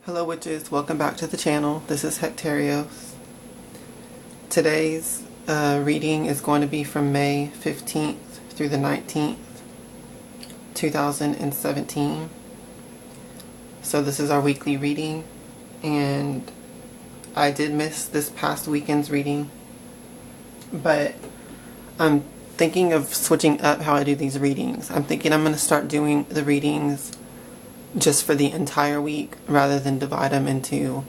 Hello witches, welcome back to the channel. This is Hekterios. Today's reading is going to be from May 15th through the 19th, 2017. So this is our weekly reading, and I did miss this past weekend's reading, but I'm thinking of switching up how I do these readings. I'm thinking I'm going to start doing the readings just for the entire week rather than divide them into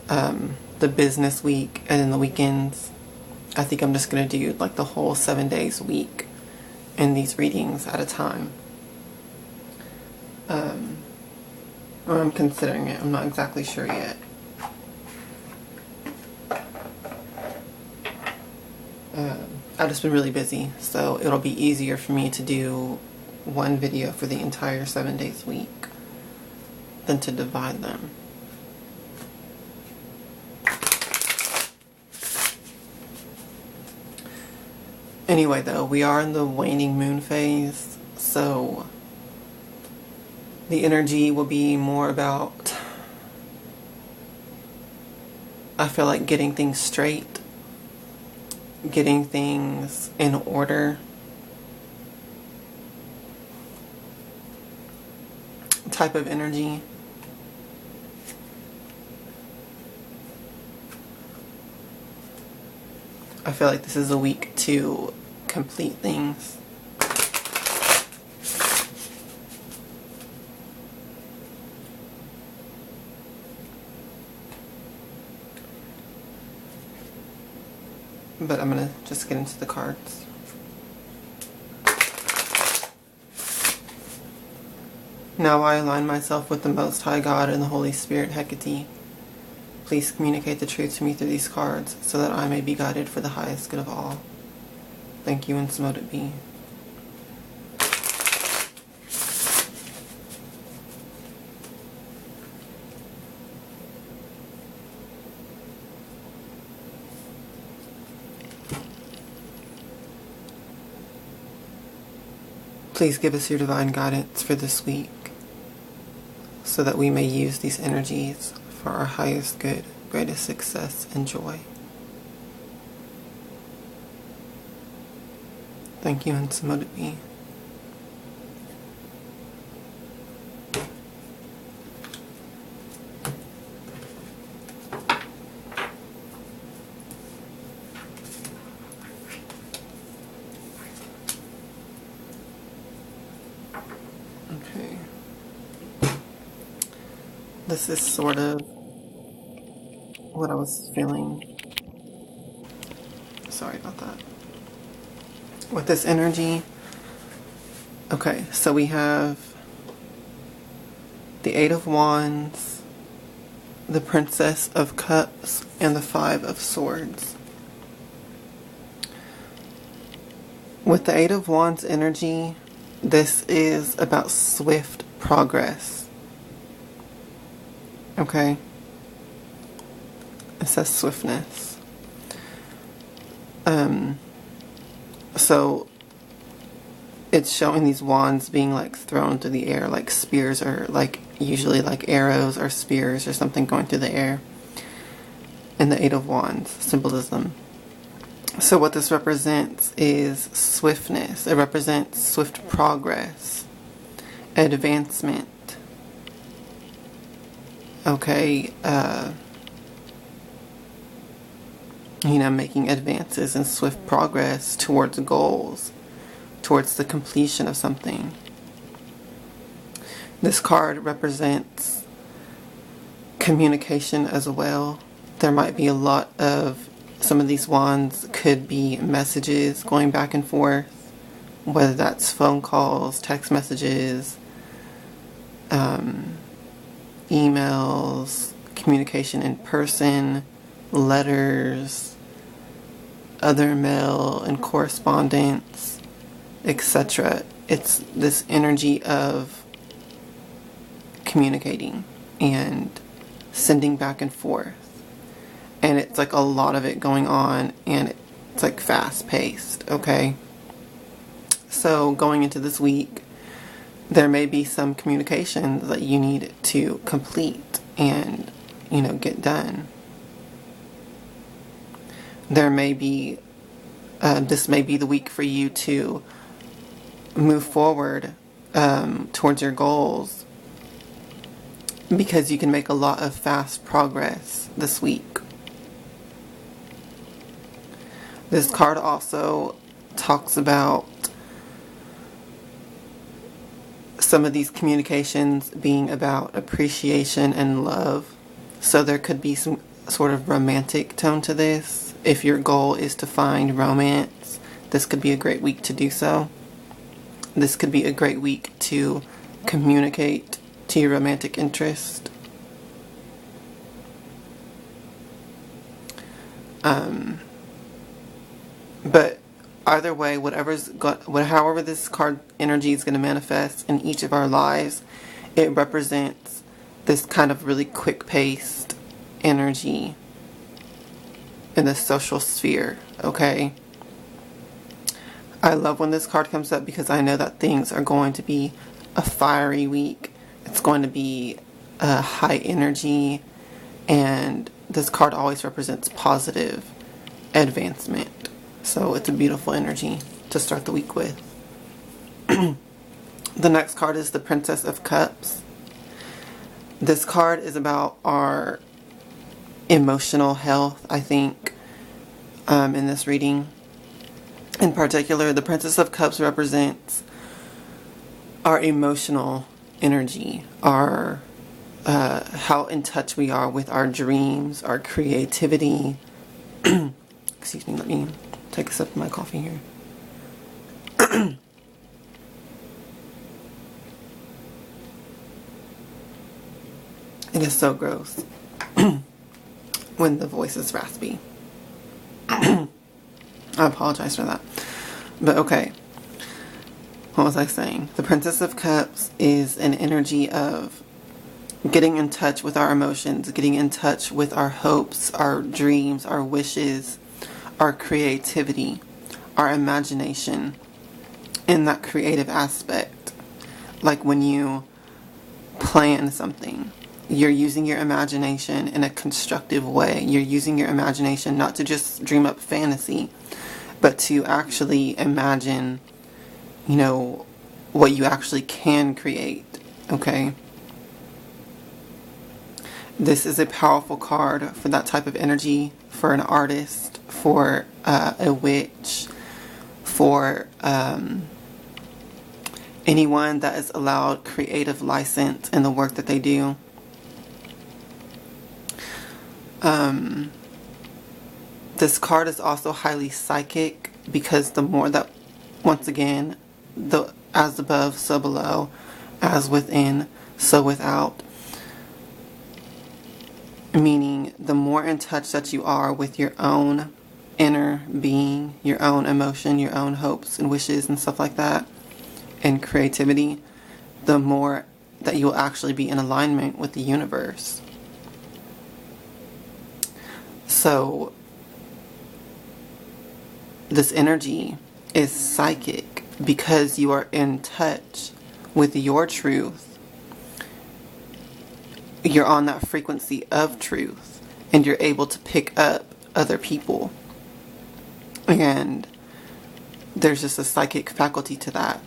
the business week and then the weekends. I think I'm just going to do like the whole 7 days a week in these readings at a time. Or I'm considering it. I'm not exactly sure yet. I've just been really busy, so it'll be easier for me to do one video for the entire 7 days a week than to divide them. Anyway though, we are in the waning moon phase, so the energy will be more about, I feel like, getting things straight, getting things in order, type of energy. I feel like this is a week to complete things. But I'm gonna just get into the cards. Now I align myself with the Most High God and the Holy Spirit, Hecate. Please communicate the truth to me through these cards, so that I may be guided for the highest good of all. Thank you, and so mote it be. Please give us your divine guidance for this week, so that we may use these energies for our highest good, greatest success, and joy. Thank you, and so mote it be. Okay. This is sort of what I was feeling. Sorry about that. With this energy. Okay, so we have the Eight of Wands, the Princess of Cups, and the Five of Swords. With the Eight of Wands energy, this is about swift progress. Okay? It says swiftness. So it's showing these wands being like thrown through the air, like spears, or like usually like arrows or spears or something going through the air. And the Eight of Wands symbolism. So what this represents is swiftness. It represents swift progress, advancement. Okay, making advances and swift progress towards goals, towards the completion of something. This card represents communication as well. There might be a lot of, some of these wands could be messages going back and forth, whether that's phone calls, text messages, emails, communication in person, letters, other mail and correspondence, etc. It's this energy of communicating and sending back and forth. And it's like a lot of it going on, and it's like fast paced, okay? So going into this week, there may be some communications that you need to complete and, get done. There may be, this may be the week for you to move forward towards your goals, because you can make a lot of fast progress this week. This card also talks about some of these communications being about appreciation and love. So there could be some sort of romantic tone to this. If your goal is to find romance, this could be a great week to do so. This could be a great week to communicate to your romantic interest. But either way, however this card energy is going to manifest in each of our lives, it represents this kind of really quick-paced energy in the social sphere, okay? I love when this card comes up because I know that things are going to be a fiery week. It's going to be a high energy, and this card always represents positive advancement. So it's a beautiful energy to start the week with. The next card is the Princess of Cups. This card is about our emotional health, I think, in this reading. In particular, the Princess of Cups represents our emotional energy, our how in touch we are with our dreams, our creativity. Excuse me, let me take a sip of my coffee here. It is so gross when the voice is raspy. I apologize for that. But okay. What was I saying? The Princess of Cups is an energy of getting in touch with our emotions, getting in touch with our hopes, our dreams, our wishes, our creativity, our imagination, in that creative aspect. Like when you plan something, you're using your imagination in a constructive way. You're using your imagination not to just dream up fantasy, but to actually imagine, what you actually can create, okay? This is a powerful card for that type of energy, for an artist, for a witch, for anyone that is allowed creative license in the work that they do. This card is also highly psychic, because the more that, once again, as above, so below, as within, so without. Meaning, the more in touch that you are with your own inner being, your own emotion, your own hopes and wishes and stuff like that, and creativity, the more that you will actually be in alignment with the universe. So, this energy is psychic because you are in touch with your truth. You're on that frequency of truth, and you're able to pick up other people. And there's just a psychic faculty to that.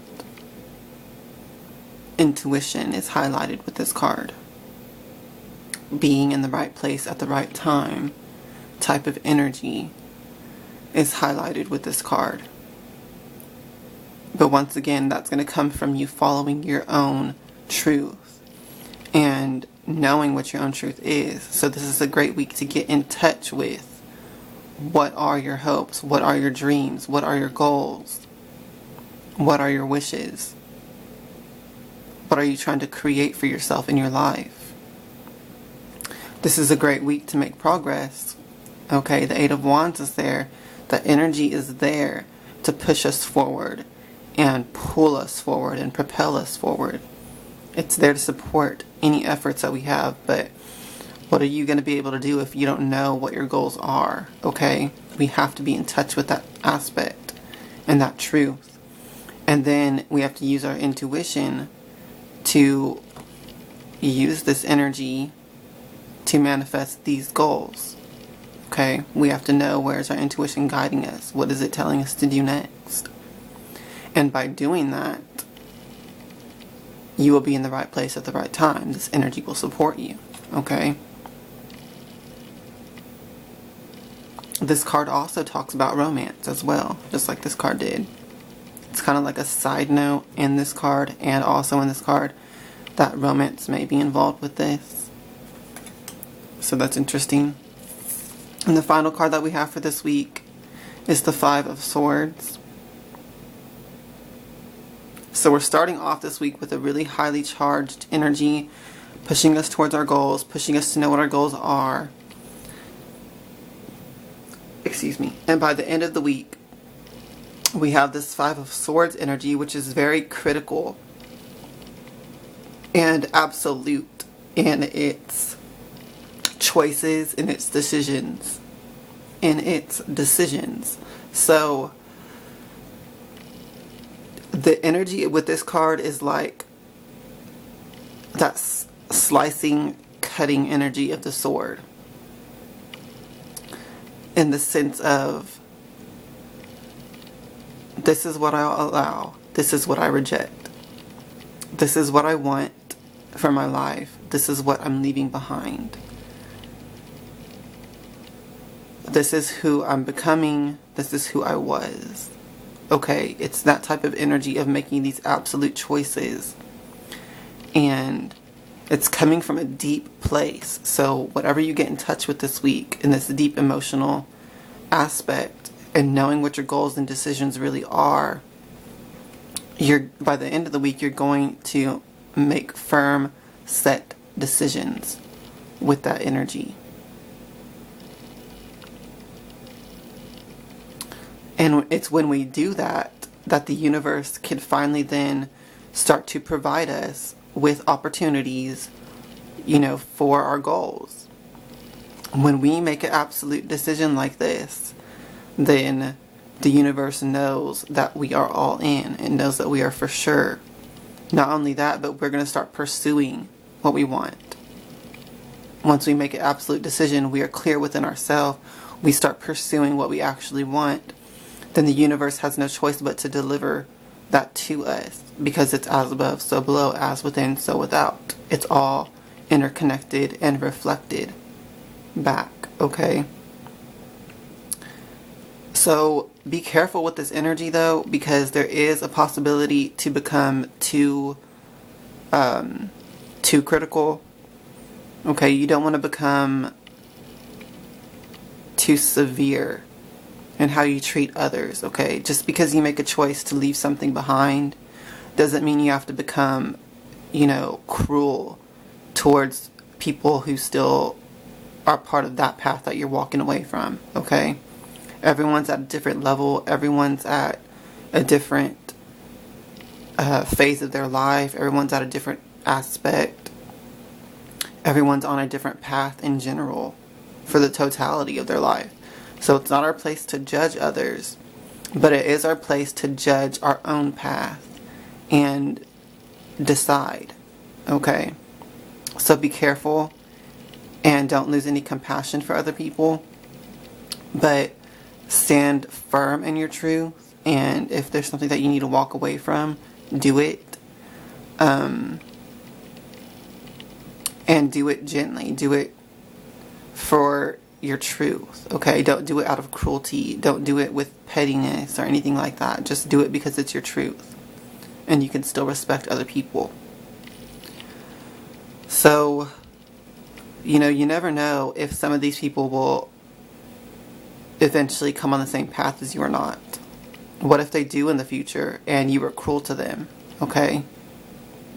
Intuition is highlighted with this card. Being in the right place at the right time type of energy is highlighted with this card. But once again, that's going to come from you following your own truth and knowing what your own truth is. So this is a great week to get in touch with what are your hopes, what are your dreams, what are your goals, what are your wishes, what are you trying to create for yourself in your life. This is a great week to make progress. Okay, the Eight of Wands is there. The energy is there to push us forward and pull us forward and propel us forward. It's there to support any efforts that we have, but what are you going to be able to do if you don't know what your goals are? Okay, we have to be in touch with that aspect and that truth. And then we have to use our intuition to use this energy to manifest these goals. Okay, we have to know, where's our intuition guiding us? What is it telling us to do next? And by doing that, you will be in the right place at the right time. This energy will support you. Okay? This card also talks about romance as well, just like this card did. It's kind of like a side note in this card, and also in this card, that romance may be involved with this. So that's interesting. And the final card that we have for this week is the Five of Swords. So we're starting off this week with a really highly charged energy, pushing us towards our goals, pushing us to know what our goals are. Excuse me. And by the end of the week, we have this Five of Swords energy, which is very critical and absolute in its choices, in its decisions, So the energy with this card is like that slicing, cutting energy of the sword, in the sense of, this is what I'll allow, this is what I reject, this is what I want for my life, this is what I'm leaving behind, this is who I'm becoming, this is who I was. Okay, it's that type of energy of making these absolute choices, and it's coming from a deep place. So whatever you get in touch with this week, in this deep emotional aspect, and knowing what your goals and decisions really are, by the end of the week, you're going to make firm, set decisions with that energy. And it's when we do that, that the universe can finally then start to provide us with opportunities, for our goals. When we make an absolute decision like this, then the universe knows that we are all in, and knows that we are for sure. Not only that, but we're going to start pursuing what we want. Once we make an absolute decision, we are clear within ourselves, we start pursuing what we actually want, then the universe has no choice but to deliver that to us, because it's as above, so below, as within, so without. It's all interconnected and reflected back, okay? So be careful with this energy though, because there is a possibility to become too critical. Okay, you don't want to become too severe in how you treat others, okay? Just because you make a choice to leave something behind doesn't mean you have to become, cruel towards people who still are part of that path that you're walking away from, okay? Everyone's at a different level. Everyone's at a different phase of their life. Everyone's at a different aspect. Everyone's on a different path in general for the totality of their life. So it's not our place to judge others, but it is our place to judge our own path and decide, okay? So be careful and don't lose any compassion for other people, but stand firm in your truth, and if there's something that you need to walk away from, do it. And do it gently. Do it for your truth, okay? Don't do it out of cruelty. Don't do it with pettiness or anything like that. Just do it because it's your truth, and you can still respect other people. So, you never know if some of these people will eventually come on the same path as you or not. What if they do in the future and you were cruel to them, okay?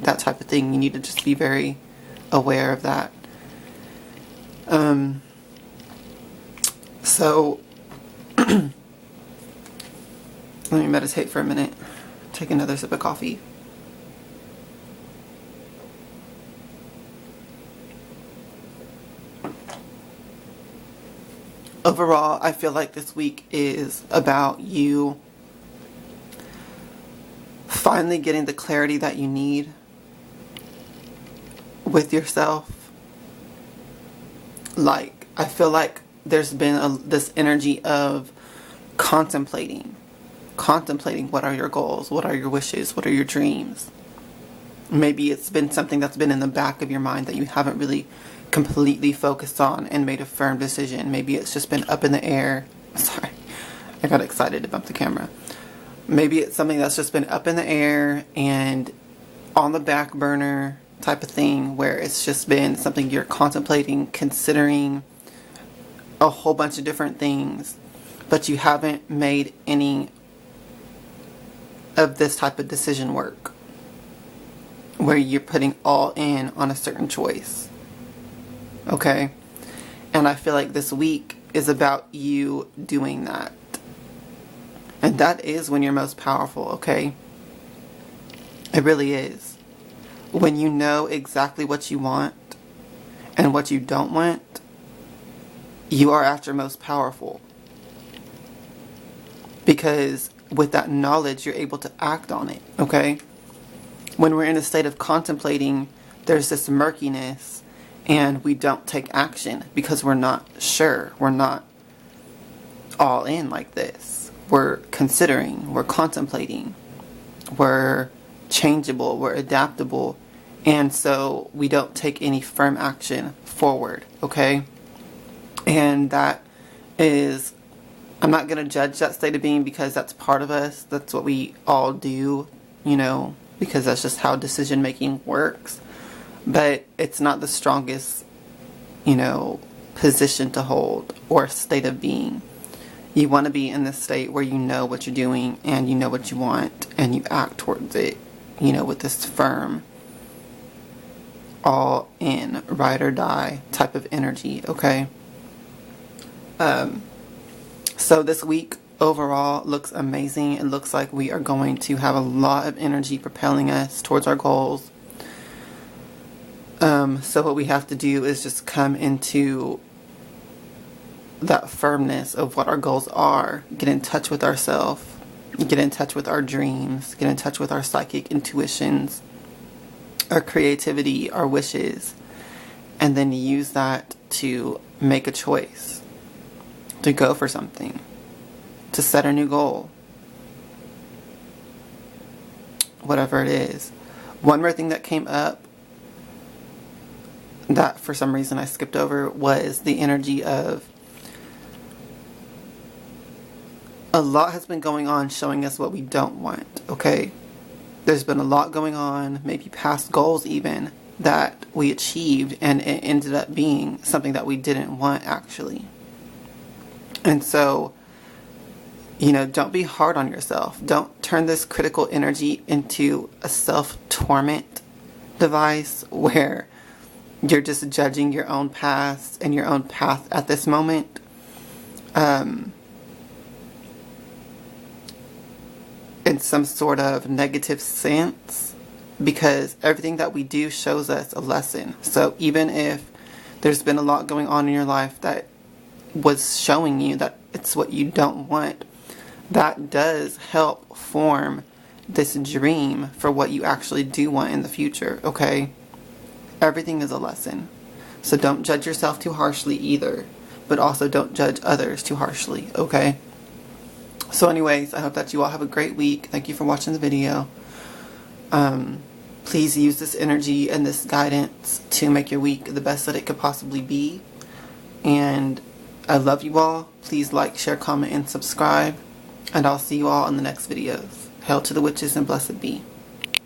That type of thing. You need to just be very aware of that. So, let me meditate for a minute. Take another sip of coffee. Overall, I feel like this week is about you finally getting the clarity that you need with yourself. Like, I feel like there's been this energy of contemplating what are your goals, what are your wishes, what are your dreams. Maybe it's been something that's been in the back of your mind that you haven't really completely focused on and made a firm decision. Maybe it's just been up in the air. Sorry, I got excited to bump the camera. Maybe it's something that's just been up in the air and on the back burner type of thing, where it's just been something you're contemplating, considering a whole bunch of different things, but you haven't made any of this type of decision work, where you're putting all in on a certain choice. Okay? And I feel like this week is about you doing that. And that is when you're most powerful, okay? It really is. When you know exactly what you want and what you don't want, you are at your most powerful. Because with that knowledge, you're able to act on it, okay? When we're in a state of contemplating, there's this murkiness and we don't take action because we're not sure. We're not all in like this. We're considering, we're contemplating, we're changeable, we're adaptable, and so we don't take any firm action forward, okay? And that is, I'm not going to judge that state of being because that's part of us. That's what we all do, you know, because that's just how decision making works. But it's not the strongest, you know, position to hold or state of being. You want to be in this state where you know what you're doing and you know what you want and you act towards it, you know, with this firm, all in, ride or die type of energy, okay? So this week overall looks amazing. It looks like we are going to have a lot of energy propelling us towards our goals. So what we have to do is just come into that firmness of what our goals are, get in touch with ourselves, get in touch with our dreams, get in touch with our psychic intuitions, our creativity, our wishes, and then use that to make a choice, to go for something, to set a new goal, whatever it is. One more thing that came up that for some reason I skipped over was the energy of a lot has been going on showing us what we don't want, okay? There's been a lot going on, maybe past goals even, that we achieved and it ended up being something that we didn't want actually. And so, you know, don't be hard on yourself. Don't turn this critical energy into a self-torment device where you're just judging your own past and your own path at this moment. In some sort of negative sense, because everything that we do shows us a lesson. So even if there's been a lot going on in your life that was showing you that it's what you don't want, that does help form this dream for what you actually do want in the future, okay? Everything is a lesson. So don't judge yourself too harshly either, but also don't judge others too harshly, okay? So anyways, I hope that you all have a great week. Thank you for watching the video. Please use this energy and this guidance to make your week the best that it could possibly be. And I love you all. Please like, share, comment, and subscribe. And I'll see you all in the next videos. Hail to the witches and blessed be.